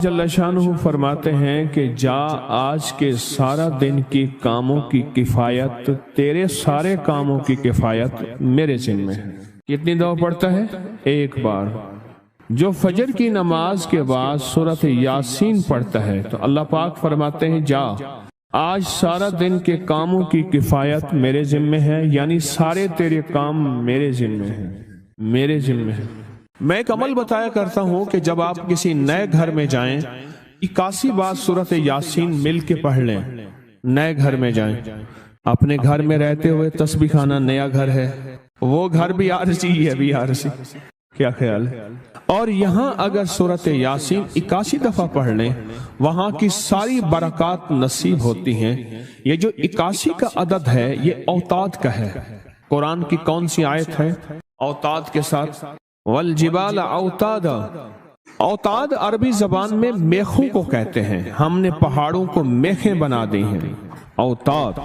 جل شانہ فرماتے ہیں کہ جا آج کے سارا دن کی کاموں کی کفایت، تیرے سارے کاموں کی کفایت میرے ذمہ ہے۔ کتنی دفعہ پڑھتا ہے؟ ایک بار۔ جو فجر کی نماز کے بعد سورۃ یاسین پڑھتا ہے تو اللہ پاک فرماتے ہیں جا آج سارا دن کے کاموں کی کفایت میرے ذمہ ہے، یعنی سارے تیرے کام میرے ذمہ ہیں، میرے ذمہ ہیں۔ میں ایک عمل بتایا کرتا ہوں کہ جب آپ کسی نئے گھر میں جائیں 81 بار سورۃ یاسین مل کے پڑھ لیں۔ نئے گھر میں جائیں، اپنے گھر میں رہتے ہوئے تسبیح خانہ نیا گھر ہے، وہ گھر بھی عارضی ہے، بھی عارضی، کیا خیال ہے؟ اور یہاں اگر سورۃ یاسین 81 دفعہ پڑھ لیں، وہاں کی ساری برکات نصیب ہوتی ہیں۔ یہ جو 81 کا عدد ہے یہ اوتاد کا ہے۔ قرآن کی کون سی آیت ہے اوتاد کے ساتھ؟ والجبال اوتادا۔ اوتاد عربی زبان میں میخوں کو کہتے ہیں، ہم نے پہاڑوں کو میخیں بنا دی ہیں، اوتاد۔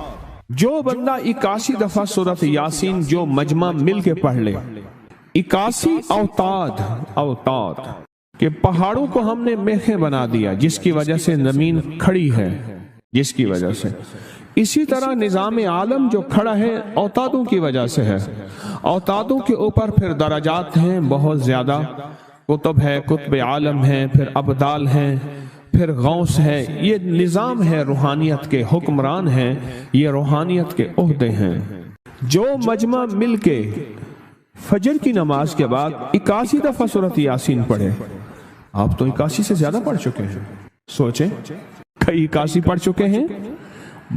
جو بندہ 81 دفعہ سورۃ یاسین جو مجمع مل کے پڑھ لے، 81 اوتاد، اوتاد کہ پہاڑوں کو ہم نے میخیں بنا دیا، جس کی وجہ سے زمین کھڑی ہے، جس کی وجہ سے۔ اسی طرح نظام عالم جو کھڑا ہے اوتادوں کی وجہ سے ہے۔ اوتادوں کے اوپر پھر درجات ہیں بہت زیادہ، کتب ہے، کتب عالم ہے، پھر ابدال ہیں، پھر غوث ہے۔ یہ نظام ہے، روحانیت کے حکمران ہیں، یہ روحانیت کے عہدے ہیں۔ جو مجمع مل کے فجر کی نماز کے بعد 81 دفعہ سورۃ یاسین پڑھے، آپ تو 81 سے زیادہ پڑھ چکے ہیں، سوچیں کئی 81 پڑھ چکے ہیں،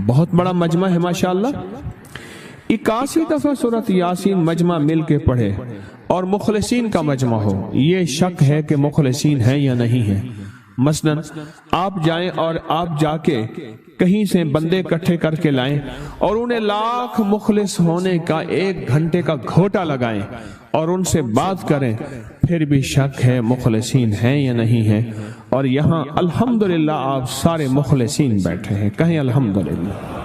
بہت بڑا مجمع ہے ماشاءاللہ۔ 81 دفعہ سورۃ یاسین مجمع مل کے پڑھے اور مخلصین کا مجمع ہو، یہ شک ہے کہ مخلصین ہیں یا نہیں ہیں۔ مثلا آپ جائیں اور آپ جا کے کہیں سے بندے اکٹھے کر کے لائیں اور انہیں لاکھ مخلص ہونے کا 1 گھنٹے کا گھوٹا لگائیں اور ان سے بات کریں، پھر بھی شک ہے مخلصین ہیں یا نہیں ہیں۔ اور یہاں الحمدللہ آپ سارے مخلصین بیٹھے ہیں، کہیں الحمدللہ۔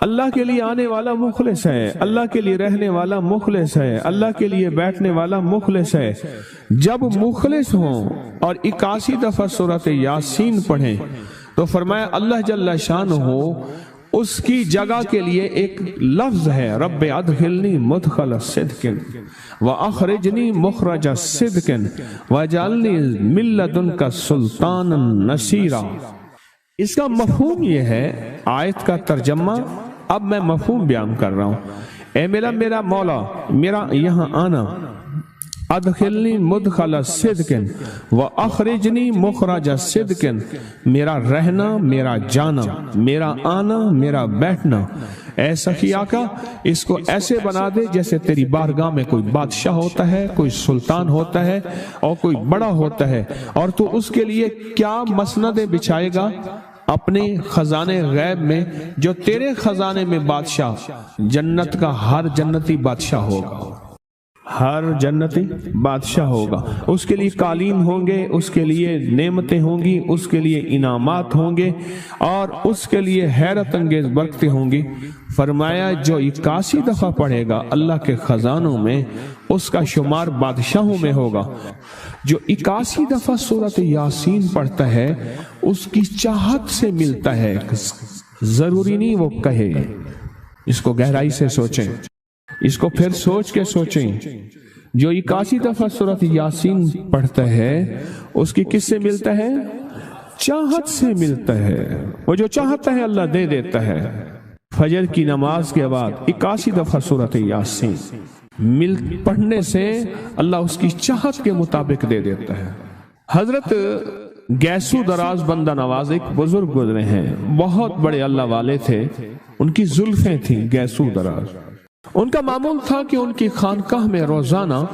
اللہ کے لیے آنے والا مخلص ہے، اللہ کے لیے رہنے والا مخلص ہے، اللہ کے لیے بیٹھنے والا مخلص ہے۔ جب مخلص ہوں اور 81 دفعہ سورۃ یاسین پڑھیں تو فرمایا اللہ جل شانہ اس کی جگہ کے لیے ایک لفظ ہے، رب ادخلنی مدخل صدق واخرجنی مخرج صدق واجعلنی من لدنک سلطانا نصیرا۔ اس کا مفہوم یہ ہے، آیت کا ترجمہ اب میں مفہوم بیان کر رہا ہوں۔ اے میرا مولا، میرا یہاں آنا، ادخلنی مدخل صدق واخرجنی مخرج صدق، میرا رہنا، میرا جانا، میرا آنا، میرا بیٹھنا، اے سخی آقا اس کو ایسے بنا دے جیسے تیری بارگاہ میں کوئی بادشاہ ہوتا ہے، کوئی سلطان ہوتا ہے اور کوئی بڑا ہوتا ہے، اور تو اس کے لیے کیا مسندیں بچھائے گا اپنے خزانے غیب میں، جو تیرے خزانے میں بادشاہ جنت کا ہر جنتی بادشاہ ہوگا، ہر جنتی بادشاہ ہوگا۔ اس کے لیے قالین ہوں گے، اس کے لیے نعمتیں ہوں گی، اس کے لیے انعامات ہوں گے اور اس کے لیے حیرت انگیز برکتیں ہوں گی۔ فرمایا جو 81 دفعہ پڑھے گا اللہ کے خزانوں میں، اس کا شمار بادشاہوں میں ہوگا۔ جو 81 دفعہ سورۃ یاسین پڑھتا ہے اس کی چاہت سے ملتا ہے، ضروری نہیں وہ کہے۔ اس کو گہرائی سے سوچیں، اس کو پھر سوچ کے سوچیں۔ جو 81 دفعہ سورۃ یاسین پڑھتا ہے اس کی کس سے ملتا ہے؟ چاہت سے ملتا ہے۔ وہ جو چاہتا ہے اللہ دے دیتا ہے۔ فجر کی نماز کے بعد 81 دفعہ سورۃ یاسین پڑھنے سے اللہ اس کی چاہت کے مطابق دے دیتا ہے۔ حضرت گیسو دراز بندہ نواز ایک بزرگ گزرے ہیں، بہت بڑے اللہ والے تھے، ان کی زلفیں تھیں گیسو دراز۔ ان کا معمول تھا کہ ان کی خانقاہ میں روزانہ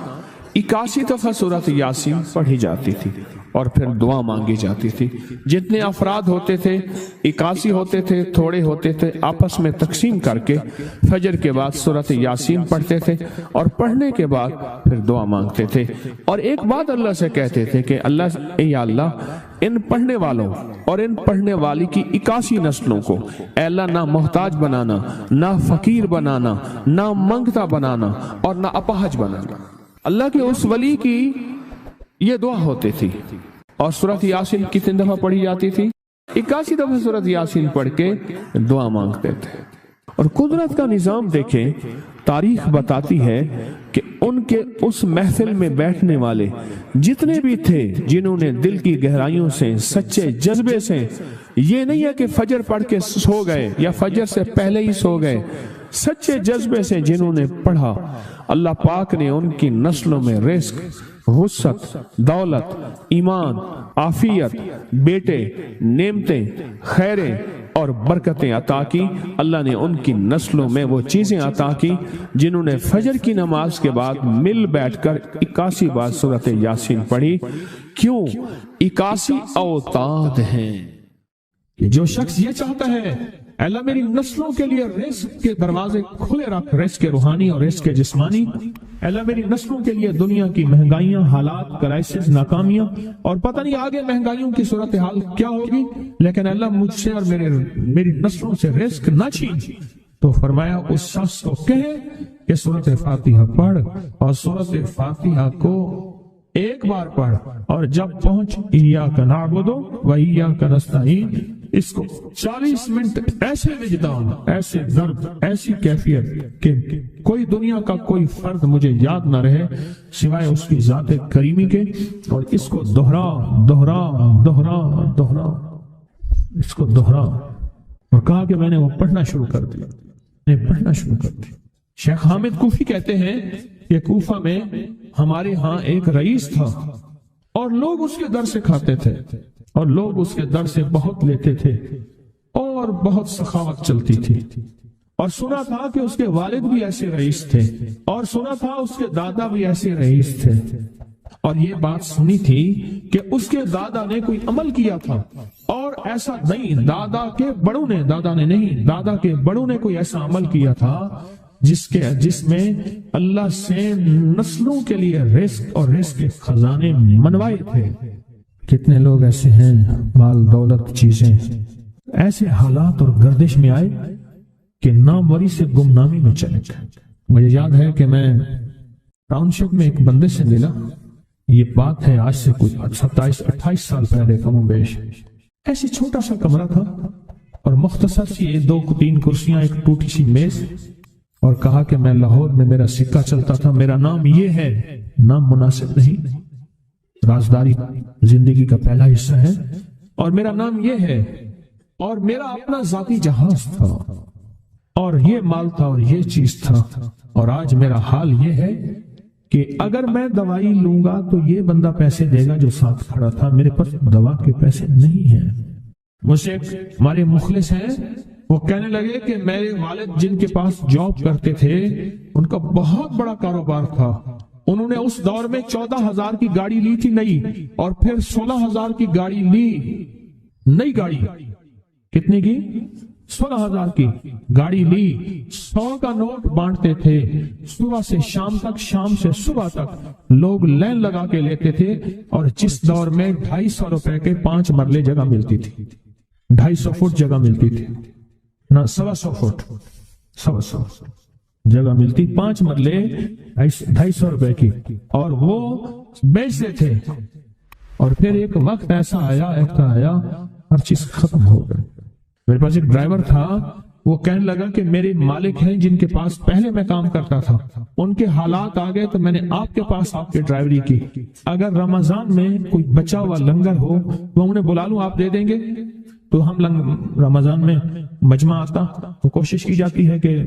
81 دفعہ سورۃ یاسین پڑھی جاتی تھی اور پھر دعا مانگی جاتی تھی۔ جتنے افراد ہوتے تھے 81 ہوتے تھے، تھوڑے ہوتے تھے، آپس میں تقسیم کر کے فجر کے بعد سورۃ یاسین پڑھتے تھے اور پڑھنے کے بعد پھر دعا مانگتے تھے اور ایک بات اللہ سے کہتے تھے کہ اللہ، یا اللہ ان پڑھنے والوں اور ان پڑھنے والی کی 81 نسلوں کو اے اللہ نہ محتاج بنانا، نہ فقیر بنانا، نہ منگتا بنانا اور نہ اپاہج بنانا۔ اللہ کے اس ولی کی یہ دعا ہوتی تھی اور سورۃ یاسین کتنے دفعہ پڑھی جاتی تھی؟ 81 دفعہ سورۃ یاسین پڑھ کے دعا مانگتے تھے۔ اور قدرت کا نظام دیکھیں، تاریخ بتاتی ہے کہ ان کے اس محفل میں بیٹھنے والے جتنے بھی تھے، جنہوں نے دل کی گہرائیوں سے سچے جذبے سے، یہ نہیں ہے کہ فجر پڑھ کے سو گئے یا فجر سے پہلے ہی سو گئے، سچے جذبے سے جنہوں نے پڑھا، اللہ پاک نے ان کی نسلوں میں رزق، وسعت، دولت، ایمان، عافیت، بیٹے، نعمتیں، خیریں اور برکتیں عطا کی۔ اللہ نے ان کی نسلوں میں وہ چیزیں عطا کی جنہوں نے فجر کی نماز کے بعد مل بیٹھ کر 81 بار سورۃ یاسین پڑھی۔ کیوں؟ 81 اوتاد ہیں کہ جو شخص یہ چاہتا ہے اللہ میری نسلوں کے لیے رزق کے دروازے کھلے رکھ، رزق کے روحانی اور رزق کے جسمانی، اللہ میری نسلوں کے لیے دنیا کی مہنگائیاں، حالات، کرائسس، ناکامیاں، اور پتہ نہیں آگے مہنگائیوں کی صورتحال کیا ہوگی، لیکن اللہ مجھ سے اور میری نسلوں سے رزق نہ چھین، تو فرمایا اس شخص کو کہے کہ سورۃ فاتحہ پڑھ، اور سورۃ فاتحہ کو ایک بار پڑھ، اور جب پہنچ ایاک نعبد و ایاک نستعین، اس کو 40 منٹ ایسے وجدان، ایسے درد، ایسی کیفیت کہ کوئی دنیا کا کوئی فرد مجھے یاد نہ رہے سوائے اس کی ذات کریمی کے، اور اس کو دہرا دہرا دہرا دہرا، اس کو دہرا، اور کہا کہ میں نے وہ پڑھنا شروع کر دیا، پڑھنا شروع کر دیا۔ شیخ حامد کوفی کہتے ہیں کہ کوفہ میں ہمارے ہاں ایک رئیس تھا، اور لوگ اس کے در سے کھاتے تھے، اور لوگ اس کے در سے بہت لیتے تھے، اور بہت سخاوت چلتی تھی، اور سنا تھا کہ اس کے والد بھی ایسے رئیس تھے، اور سنا تھا اس کے دادا بھی ایسے رئیس تھے، اور یہ بات سنی تھی کہ اس کے دادا نے کوئی عمل کیا تھا، اور ایسا نہیں، دادا کے بڑوں نے کوئی ایسا عمل کیا تھا جس میں اللہ سے نسلوں کے لیے رزق اور رزق کے خزانے منوائے تھے۔ کتنے لوگ ایسے ہیں، مال دولت چیزیں، ایسے حالات اور گردش میں آئے کہ ناموری سے گمنامی میں چلے گئے۔ مجھے یاد ہے کہ میں ٹاؤن شپ میں ایک بندے سے ملا، یہ بات ہے آج سے کچھ 27-28 سال پہلے کم و بیش، ایسی چھوٹا سا کمرہ تھا، اور مختصر سی 2-3 کرسیاں، ایک ٹوٹی سی میز، اور کہا کہ میں لاہور میں میرا سکہ چلتا تھا، میرا نام یہ ہے، نام مناسب نہیں، رازداری زندگی کا پہلا حصہ ہے، اور میرا نام یہ ہے، اور میرا اپنا ذاتی جہاز تھا، اور یہ مال تھا، اور یہ چیز تھا، اور آج میرا حال یہ ہے کہ اگر میں دوائی لوں گا تو یہ بندہ پیسے دے گا جو ساتھ کھڑا تھا، میرے پاس دوا کے پیسے نہیں ہیں۔ مجھ سے ہمارے مخلص ہیں، وہ کہنے لگے کہ میرے والد جن کے پاس جاب کرتے تھے ان کا بہت بڑا کاروبار تھا، انہوں نے اس دور میں 14,000 کی گاڑی لی تھی نئی، اور پھر 16,000 کی گاڑی لی، نئی گاڑی، کتنے کی؟ 16,000 کی گاڑی لی، 100 کا نوٹ بانٹتے تھے، صبح سے شام تک، شام سے صبح تک لوگ لائن لگا کے لیتے تھے، اور جس دور میں 250 روپے کے 5 مرلے جگہ ملتی تھی، 250 فٹ جگہ ملتی تھی، نہ 125 فٹ، 125 جگہ ملتی، 5 مرلے 250 روپے کی، اور وہ بیچتے تھے۔ اور پھر ایک وقت ایسا آیا ہر چیز ختم ہو گئی۔ میرے پاس ایک ڈرائیور تھا، وہ کہنے لگا کہ میرے مالک ہیں جن کے پاس پہلے میں کام کرتا تھا، ان کے حالات آ گئے تو میں نے آپ کے پاس آپ کی ڈرائیوری کی، اگر رمضان میں کوئی بچا ہوا لنگر ہو وہ انہیں بلا لوں، آپ دے دیں گے؟ تو ہم رمضان میں مجمع آتا تو کوشش کی جاتی ہے کہ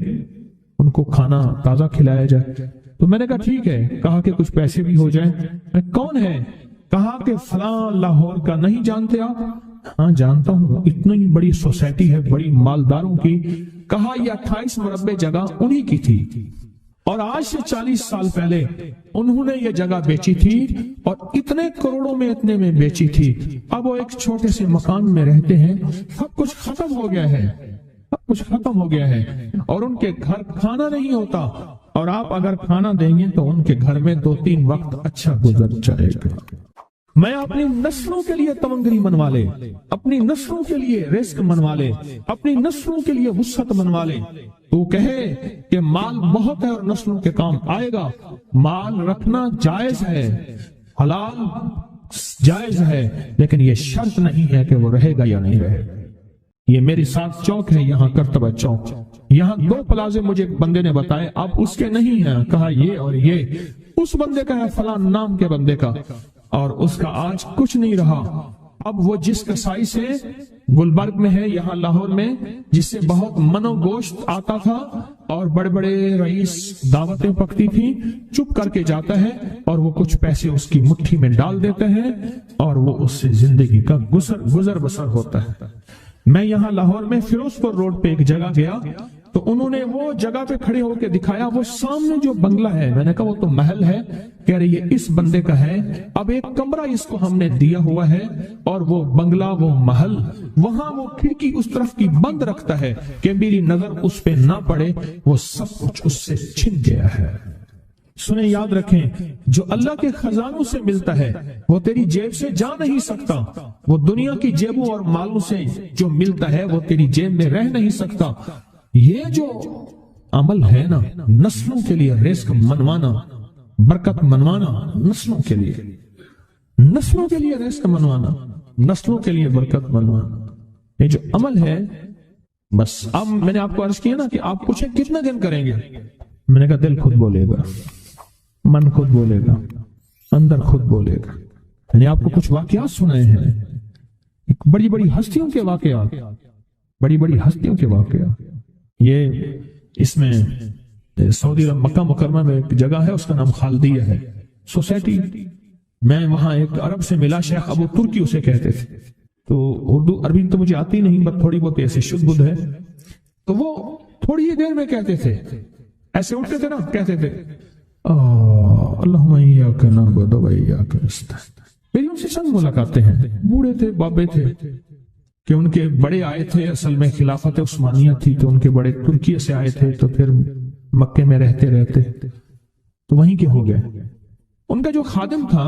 ان کو کھانا تازہ کھلایا جائے، تو میں نے کہا ٹھیک ہے، کہا کہ کچھ پیسے بھی ہو جائیں۔ میں کون ہے؟ کہا کہ فلاں لاہور کا، نہیں جانتے آپ؟ ہاں جانتا ہوں، اتنی بڑی سوسائٹی ہے، بڑی مالداروں کی۔ کہا یہ 28 مربع جگہ انہی کی تھی، اور آج سے 40 سال پہلے انہوں نے یہ جگہ بیچی تھی، اور اتنے کروڑوں میں اتنے میں بیچی تھی۔ اب وہ ایک چھوٹے سے مکان میں رہتے ہیں، سب کچھ ختم ہو گیا ہے، سب کچھ ختم ہو گیا ہے، اور ان کے گھر کھانا نہیں ہوتا، اور آپ اگر کھانا دیں گے تو ان کے گھر میں 2-3 وقت اچھا گزر جائے گا۔ میں اپنی نسلوں کے لیے تمنگری منوا لے، اپنی نسلوں کے لیے رزق منوا لے، اپنی نسلوں کے لیے وسعت منوا لے۔ تو کہے کہ مال بہت ہے اور نسلوں کے کام آئے گا، مال رکھنا جائز ہے، حلال جائز ہے، لیکن یہ شرط نہیں ہے کہ وہ رہے گا یا نہیں رہے گا۔ یہ میری ساتھ چوک ہے، یہاں کرتبہ چوک، یہاں 2 پلازے مجھے بندے نے بتائے، اب اس کے نہیں ہیں، کہا یہ اور یہ اس بندے کا ہے، فلاں نام کے بندے کا، اور اس کا آج کچھ نہیں رہا۔ اب وہ جس کسائی سے گلبرگ میں ہے، یہاں لاہور میں، جس سے بہت منو گوشت آتا تھا اور بڑے بڑے رئیس دعوتیں پکتی تھی، چپ کر کے جاتا ہے اور وہ کچھ پیسے اس کی مٹھی میں ڈال دیتے ہیں اور وہ اس سے زندگی کا گزر بسر ہوتا ہے۔ میں یہاں لاہور میں فیروز پور روڈ پہ ایک جگہ گیا تو انہوں نے وہ جگہ پہ کھڑے ہو کے دکھایا، وہ سامنے جو بنگلہ ہے، میں نے کہا وہ تو محل ہے، کہہ رہے یہ اس بندے کا ہے، اب ایک کمرہ اس کو ہم نے دیا ہوا ہے اور وہ بنگلہ وہ محل وہاں وہ کھڑکی اس طرف کی بند رکھتا ہے کہ میری نظر اس پہ نہ پڑے، وہ سب کچھ اس سے چھن گیا ہے۔ سنیں، یاد رکھیں، جو اللہ کے خزانوں سے ملتا ہے وہ تیری جیب سے جا نہیں سکتا، وہ دنیا کی جیبوں اور مالوں سے جو ملتا ہے وہ تیری جیب میں رہ نہیں سکتا۔ یہ جو عمل ہے نا، نسلوں کے لیے رزق منوانا، برکت منوانا، نسلوں کے لیے رزق منوانا، نسلوں کے لیے برکت منوانا، یہ جو عمل ہے، بس اب میں نے آپ کو عرض کیا نا کہ آپ پوچھیں کتنے دن کریں گے، میں نے کہا دل خود بولے گا، من خود بولے گا، اندر خود بولے گا۔ میں نے آپ کو کچھ واقعات سنائے ہیں، بڑی بڑی ہستیوں کے واقعات، یہ اس میں سعودی عرب مکہ مکرمہ میں ایک جگہ ہے، اس کا نام خالدیہ ہے سوسائٹی، میں وہاں ایک عرب سے ملا، شیخ ابو ترکی اسے کہتے تھے، تو اردو عربی تو مجھے آتی نہیں، بس تھوڑی بہت ایسی شدھ بدھ ہے، تو وہ تھوڑی ہی دیر میں کہتے تھے، ایسے اٹھتے تھے نا، کہتے تھے اللہم ایاک نعبد و ایاک نستعین۔ میری ان سے چند ملاقاتیں ہیں، بوڑھے تھے، بابے تھے، کہ ان کے بڑے آئے تھے، اصل میں خلافت عثمانیہ تھی تو ان کے بڑے ترکیہ سے آئے تھے، تو پھر مکے میں رہتے تو وہیں کے ہو گئے۔ ان کا جو خادم تھا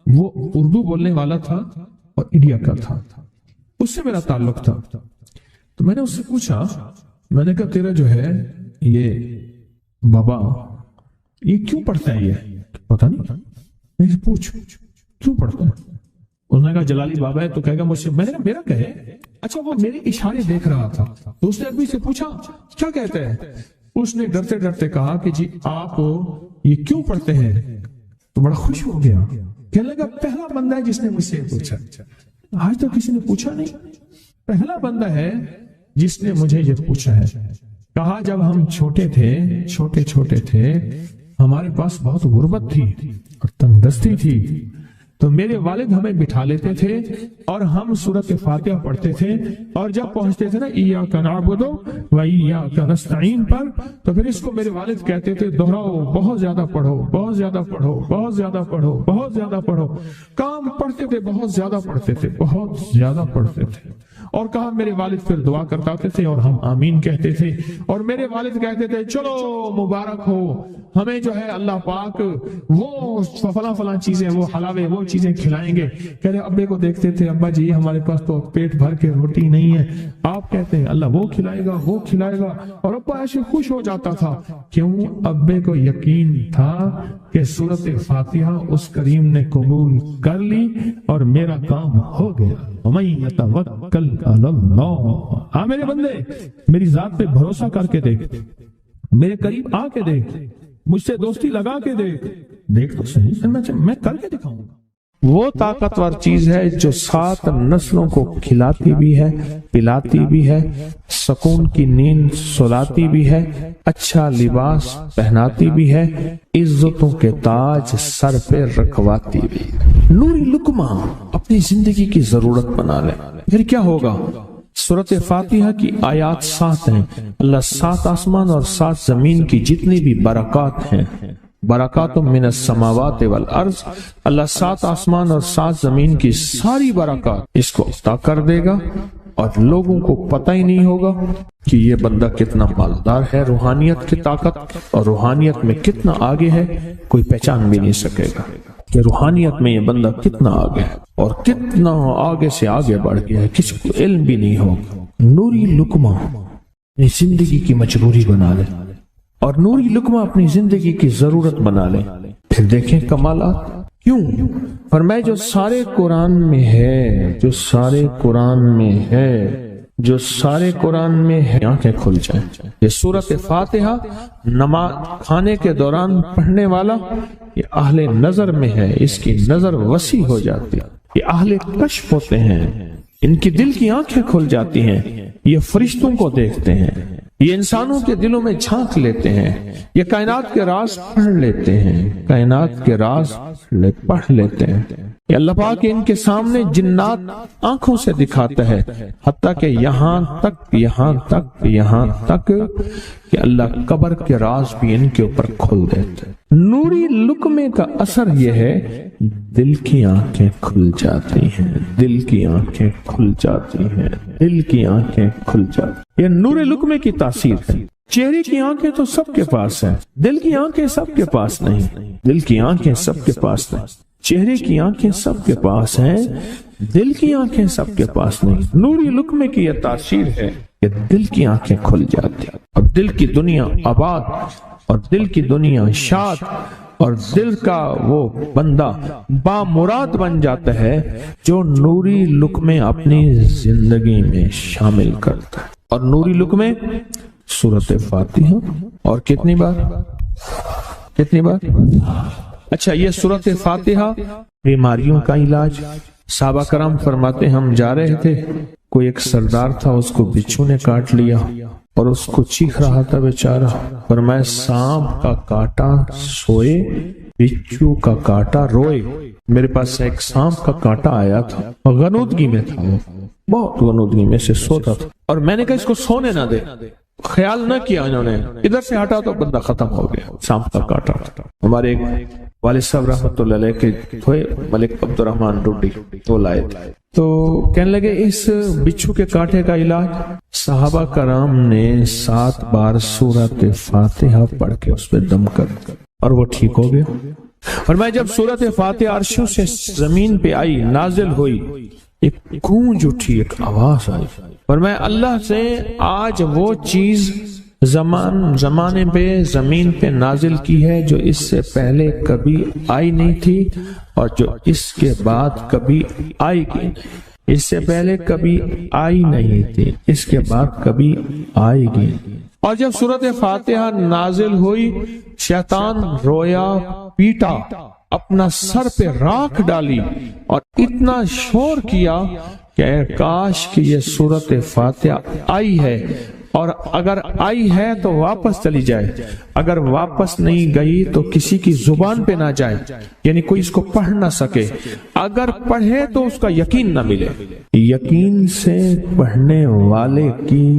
وہ اردو بولنے والا تھا اور انڈیا کا تھا، اس سے میرا تعلق تھا، تو میں نے اس سے پوچھا، میں نے کہا تیرا جو ہے یہ بابا یہ کیوں پڑھتا ہے؟ یہ پتہ نہیں، میں پوچھ کیوں پڑھتا ہے؟ اس نے کہا جلالی بابا ہے، تو کہے گا مجھ سے، میں نے کہا میرا کہے، اچھا وہ میرے اشارے دیکھ رہا تھا، تو اس نے ابھی سے پوچھا کیا کہتے ہیں؟ اس نے ڈرتے ڈرتے کہا کہ جی آپ یہ کیوں پڑھتے ہیں؟ تو بڑا خوش ہو گیا، کہنے لگا پہلا بندہ ہے جس نے مجھ سے پوچھا، آج تو کسی نے پوچھا نہیں، پہلا بندہ ہے جس نے مجھے یہ پوچھا ہے۔ کہا جب ہم چھوٹے تھے ہمارے پاس بہت غربت تھی اور تنگ دستی تھی، تو میرے والد ہمیں بٹھا لیتے تھے اور ہم سورۃ فاتحہ پڑھتے تھے، اور جب پہنچتے تھے نا ایاک نعبد و ایاک نستعین پر، تو پھر اس کو میرے والد کہتے تھے دہراؤ، بہت زیادہ پڑھو، بہت زیادہ پڑھو، بہت زیادہ پڑھو، بہت زیادہ پڑھو۔ کام پڑھتے تھے، بہت زیادہ پڑھتے تھے، اور کہا میرے والد پھر دعا کرتے تھے اور ہم آمین کہتے تھے، اور میرے والد کہتے تھے چلو مبارک ہو، ہمیں جو ہے اللہ پاک وہ فلاں چیزیں، وہ حلاوے، وہ چیزیں کھلائیں گے۔ کہہ رہے ابے کو دیکھتے تھے، ابا جی ہمارے پاس تو پیٹ بھر کے روٹی نہیں ہے، آپ کہتے ہیں اللہ وہ کھلائے گا، وہ کھلائے گا، اور ابا ایسے خوش ہو جاتا تھا۔ کیوں؟ ابے کو یقین تھا کہ سورۃ فاتحہ اس کریم نے قبول کر لی اور میرا کام ہو گیا۔ وَمَن يَتَوَكَّلْ عَلَى اللَّهِ، ہاں میرے بندے میری ذات پہ بھروسہ کر کے دیکھ، میرے قریب آ کے دیکھ، مجھ سے دوستی لگا کے دیکھ تو صحیح، میں کر کے دکھاؤں گا۔ وہ طاقتور چیز ہے جو 7 نسلوں کو کھلاتی بھی ہے، پلاتی بھی ہے، سکون کی نیند سلاتی بھی ہے، اچھا لباس پہناتی بھی ہے، عزتوں کے تاج سر پہ رکھواتی بھی ہے۔ نوری لقمہ اپنی زندگی کی ضرورت بنا لے، پھر کیا ہوگا؟ سورۃ فاتحہ کی آیات 7 ہیں، اللہ 7 آسمان اور 7 زمین کی جتنی بھی برکات ہیں، برکات من السماوات والارض، اللہ 7 آسمان اور 7 زمین کی ساری برکات اس کو عطا کر دے گا، اور لوگوں کو پتہ ہی نہیں ہوگا کہ یہ بندہ کتنا مالدار ہے، روحانیت کی طاقت اور روحانیت میں کتنا آگے ہے، کوئی پہچان بھی نہیں سکے گا کہ روحانیت میں یہ بندہ کتنا آگے ہے اور کتنا آگے سے آگے بڑھ گیا ہے، کسی کو علم بھی نہیں ہوگا۔ نوری لقمہ اپنی زندگی کی مجبوری بنا لے اور نوری لقمہ اپنی زندگی کی ضرورت بنا لے، پھر دیکھیں کمالات۔ کیوں؟ فرمایا جو سارے قرآن میں ہے، جو سارے قرآن میں ہے، جو سارے قرآن میں ہے، آنکھیں کھل جائیں۔ یہ سورۃ فاتحہ نماز کھانے کے دوران پڑھنے والا یہ اہل نظر میں ہے، اس کی نظر وسیع ہو جاتی ہے، یہ اہل کشف ہوتے ہیں، ان کی دل کی آنکھیں کھل جاتی ہیں، یہ فرشتوں کو دیکھتے ہیں، یہ انسانوں کے دلوں میں جھانک لیتے ہیں، یہ کائنات کے راز پڑھ لیتے ہیں، کائنات کے راز پڑھ لیتے ہیں۔ یہ اللہ پاک ان کے سامنے جنات آنکھوں سے دکھاتا ہے، حتیٰ کہ یہاں تک کہ اللہ قبر کے راز بھی ان کے اوپر کھول دیتے ہیں۔ نوری لقمے کا اثر یہ ہے دل کی آنکھیں کھل جاتی ہیں، دل کی آنکھیں کھل جاتی ہیں، دل کی آنکھیں کھل جاتی ہیں۔ یہ نور لقمے کی تاثیر ہے۔ چہرے کی آنکھیں تو سب کے پاس ہیں، دل کی آنکھیں سب کے پاس نہیں، دل کی آنکھیں سب کے پاس نہیں، چہرے کی آنکھیں سب کے پاس ہیں، دل کی آنکھیں سب کے پاس نہیں۔ نوری لقمے کی یہ تاثیر ہے کہ دل کی آنکھیں کھل جاتی ہیں اور دل کی دنیا آباد اور دل کی دنیا شاد اور دل کا وہ بندہ بامراد بن جاتا ہے جو نوری لقمے اپنی زندگی میں شامل کرتا ہے۔ اور نوری لقمے سورۃ فاتحہ، اور کتنی بار؟ اچھا، یہ سورۃ فاتحہ بیماریوں کا علاج۔ صحابہ کرام فرماتے ہم جا رہے تھے، کوئی ایک سردار تھا، اس کو بچھو نے کاٹ لیا اور اس کو چیخ رہا تھا بیچارہ۔ فرمایا سانپ کا کاٹا سوئے، بچھو کا کاٹا روئے۔ میرے پاس ایک سانپ کا کاٹا آیا تھا، غنودگی میں تھا، وہ بہت غنودگی میں سے سوتا تھا، اور میں نے کہا اس کو سونے نہ دے، خیال نہ کیا انہوں نے، ادھر سے ہٹا تو بندہ ختم ہو گیا، سانپ کا کاٹا۔ ہمارے ایک والد صاحب رحمۃ اللہ علیہ کے تھے ملک عبد الرحمن ڈوڈی، وہ لائے تو کہنے لگے اس بچھو کے کاٹے کا علاج، صحابہ کرام نے 7 بار سورۃ فاتحہ پڑھ کے اس پہ دم کر اور وہ ٹھیک ہو گیا۔ اور میں جب سورۃ فاتحہ عرشوں سے زمین پہ آئی، نازل ہوئی، ایک گونج اٹھی، ایک آواز آئی، اور میں اللہ سے آج وہ چیز زمانے پہ زمین پہ نازل کی ہے جو اس سے پہلے کبھی آئی نہیں تھی اور جو اس کے بعد کبھی آئے گی، اس سے پہلے کبھی آئی نہیں تھی، اس کے بعد کبھی آئے گی۔ اور جب سورۃ فاتحہ نازل ہوئی، شیطان رویا، پیٹا، اپنا سر پہ راکھ ڈالی اور اتنا شور کیا کہ کاش کہ یہ سورۃ فاتحہ آئی ہے، اور اگر آئی ہے تو واپس چلی جائے، اگر واپس نہیں گئی تو کسی کی زبان پہ نہ جائے، یعنی کوئی اس کو پڑھ نہ سکے، اگر پڑھے تو اس کا یقین نہ ملے۔ یقین سے پڑھنے والے کی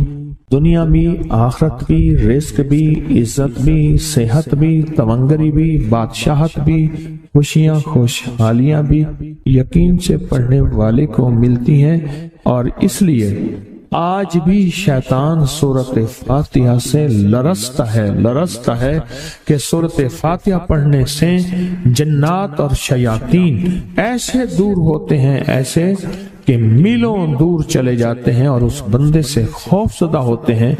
دنیا بھی، آخرت بھی، رزق بھی، عزت بھی، صحت بھی، تونگری بھی، بادشاہت بھی، خوشیاں خوشحالیاں بھی یقین سے پڑھنے والے کو ملتی ہیں۔ اور اس لیے آج بھی شیطان سورۃ فاتحہ سے لرزتا ہے کہ سورۃ فاتحہ پڑھنے سے جنات اور شیاطین ایسے دور ہوتے ہیں، ایسے کہ میلوں دور چلے جاتے ہیں، اور اس بندے سے خوف زدہ ہوتے ہیں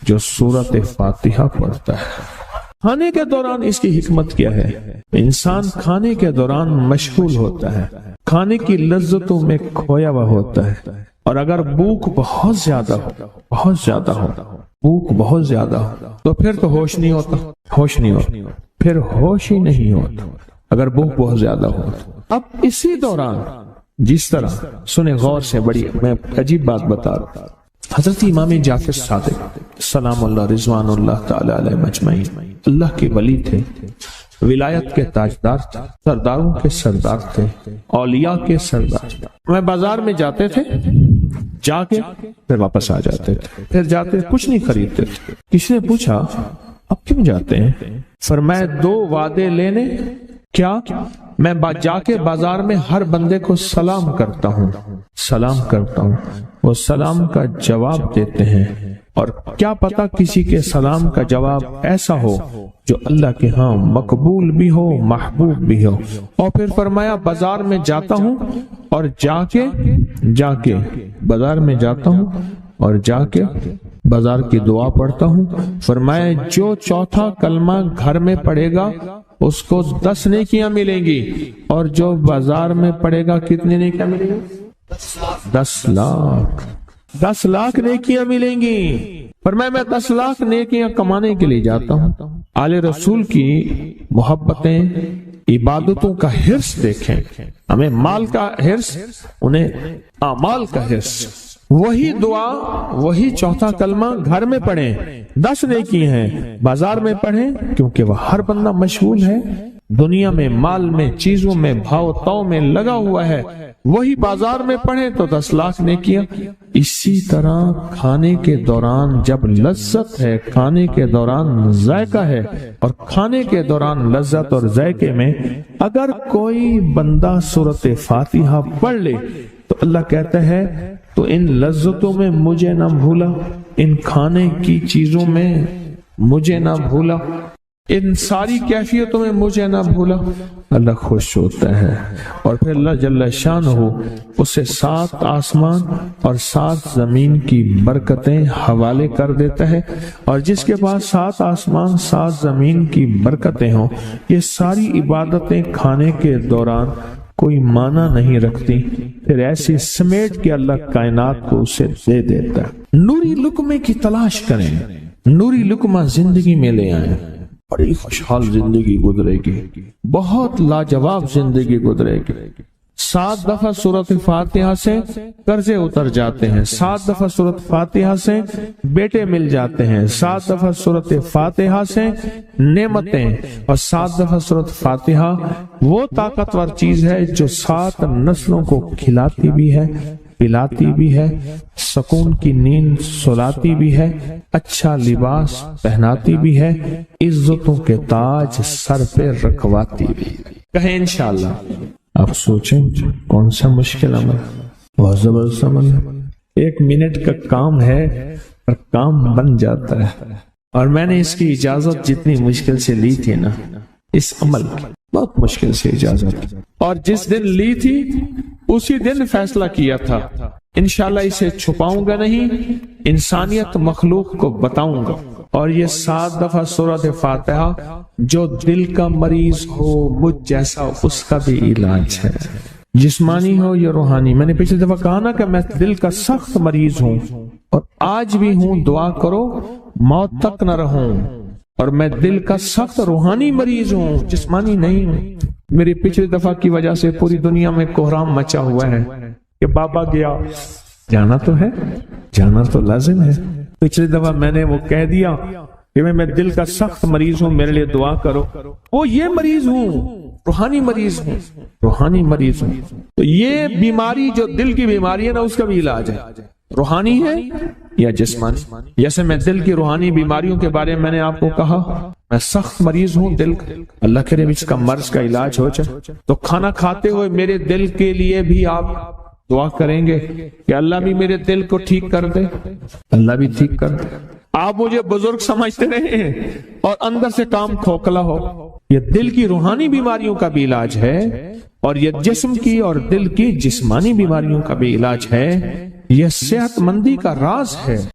جو سورۃ فاتحہ پڑھتا ہے۔ کھانے کے دوران اس کی حکمت کیا ہے؟ انسان کھانے کے دوران مشغول ہوتا ہے، کھانے کی لذتوں میں کھویا ہوا ہوتا ہے، اور اگر بھوک بہت زیادہ ہو، بھوک بہت زیادہ ہو تو پھر تو ہوش نہیں ہوتا، پھر ہوش ہی نہیں ہوتا اگر بھوک بہت زیادہ ہو۔ اب اسی دوران جس طرح سنے غور سے، بڑی میں عجیب بات بتا رہا ہوں، حضرت امام جعفر صادق سلام اللہ رضوان اللہ تعالی علیہ مجمعین اللہ کے ولی تھے، ولایت کے تاجدار تھے، سرداروں کے سردار تھے، اولیاء کے سردار تھے۔ میں بازار میں جاتے تھے، جا کے پھر واپس آ جاتے تھے، پھر جاتے کچھ نہیں خریدتے تھے۔ کسی نے پوچھا اب کیوں جاتے ہیں؟ فرمایا 2 وعدے لینے، کیا؟ میں جا کے بازار میں ہر بندے کو سلام کرتا ہوں، وہ سلام کا جواب دیتے ہیں، اور کیا پتا کسی کے سلام کا جواب ایسا ہو جو اللہ کے ہاں مقبول بھی ہو، محبوب بھی ہو۔ اور پھر فرمایا بازار میں جاتا ہوں اور جا کے بازار میں جاتا ہوں اور جا کے بازار کی دعا پڑھتا ہوں۔ فرمایا جو چوتھا کلمہ گھر میں پڑھے گا اس کو 10 نیکیاں ملیں گی، اور جو بازار میں پڑے گا کتنی نیکیاں ملیں گی؟ 10 لاکھ 10 لاکھ نیکیاں ملیں گی۔ پر میں 10 لاکھ نیکیاں کمانے کے لیے جاتا ہوں۔ آل رسول کی محبتیں، عبادتوں کا حرص دیکھیں، ہمیں مال کا حرص، انہیں اعمال کا حرص۔ وہی دعا، وہی چوتھا کلمہ گھر میں پڑھیں، 10 نیکی ہیں، بازار میں پڑھیں، کیونکہ وہ ہر بندہ مشغول ہے، دنیا میں، مال میں، چیزوں میں، بھاؤ تاؤ میں لگا ہوا ہے۔ وہی بازار میں پڑھیں تو 10 لاکھ نیکیاں۔ اسی طرح کھانے کے دوران جب لذت ہے، کھانے کے دوران ذائقہ ہے، اور کھانے کے دوران لذت اور ذائقے میں اگر کوئی بندہ سورۃ فاتحہ پڑھ لے تو اللہ کہتا ہے تو ان لذتوں میں مجھے نہ بھولا، ان کھانے کی چیزوں میں مجھے نہ بھولا، ان ساری کیفیتوں میں مجھے نہ بھولا۔ اللہ خوش ہوتا ہے، اور پھر اللہ جل شانہ اسے 7 آسمان اور 7 زمین کی برکتیں حوالے کر دیتا ہے، اور جس کے پاس 7 آسمان 7 زمین کی برکتیں ہوں، یہ ساری عبادتیں کھانے کے دوران کوئی معنی نہیں رکھتی، پھر ایسی سمیٹ کے اللہ کائنات کو اسے دے دیتا ہے۔ نوری لقمے کی تلاش کریں، نوری لقمہ زندگی میں لے آئیں، بڑی خوشحال زندگی گزرے گی، بہت لاجواب زندگی گزرے گی۔ 7 دفعہ سورۃ فاتحہ سے قرضے اتر جاتے ہیں، 7 دفعہ سورۃ فاتحہ سے بیٹے مل جاتے ہیں، 7 دفعہ سورۃ فاتحہ سے نعمتیں، اور 7 دفعہ سورۃ فاتحہ وہ طاقتور چیز ہے جو 7 نسلوں کو کھلاتی بھی ہے، پلاتی بھی ہے، سکون کی نیند سلاتی بھی ہے، اچھا لباس پہناتی بھی ہے، عزتوں کے تاج سر پہ رکھواتی بھی ہے۔ کہیں انشاءاللہ۔ آپ سوچیں کون سا مشکل عمل، بہت زبردست عمل ہے، 1 منٹ کا کام ہے اور کام بن جاتا ہے۔ اور میں نے اس کی اجازت جتنی مشکل سے لی تھی نا، اس عمل کی بہت مشکل سے اجازت، اور جس دن لی تھی اسی دن فیصلہ کیا تھا انشاءاللہ اسے چھپاؤں گا نہیں، انسانیت مخلوق کو بتاؤں گا۔ اور یہ 7 دفعہ سورۃ فاتحہ جو دل کا مریض ہو مجھ جیسا، اس کا بھی علاج ہے، جسمانی ہو یا روحانی۔ میں نے پچھلی دفعہ کہا نا کہ میں دل کا سخت مریض ہوں، اور آج بھی ہوں، دعا کرو موت تک نہ رہوں، اور میں دل کا سخت روحانی مریض ہوں، جسمانی نہیں ہوں۔ میری پچھلی دفعہ کی وجہ سے پوری دنیا میں کوہرام مچا ہوا ہے کہ بابا گیا، جانا تو ہے، جانا تو لازم ہے۔ پچھلی دفعہ میں نے وہ کہہ دیا کہ میں دل کا سخت مریض ہوں، میرے لیے دعا کرو، وہ یہ مریض ہوں، روحانی مریض ہوں، روحانی مریض ہوں۔ تو یہ بیماری جو دل کی بیماری ہے نا، اس کا بھی علاج ہے، روحانی ہے یا جسمانی۔ جیسے میں دل کی روحانی بیماریوں کے بارے میں نے آپ کو کہا، میں سخت مریض ہوں دل کا، اللہ کرے اس کا مرض کا علاج ہو جائے۔ تو کھانا کھاتے ہوئے میرے دل کے لیے بھی آپ دعا کریں گے کہ اللہ بھی میرے دل کو ٹھیک کر دے، اللہ بھی ٹھیک کر دے۔ آپ مجھے بزرگ سمجھتے رہے ہیں اور اندر سے کام کھوکھلا ہو۔ یہ دل کی روحانی بیماریوں کا بھی علاج ہے، اور یہ جسم کی اور دل کی جسمانی بیماریوں کا بھی علاج ہے۔ یہ صحت مندی کا راز ہے۔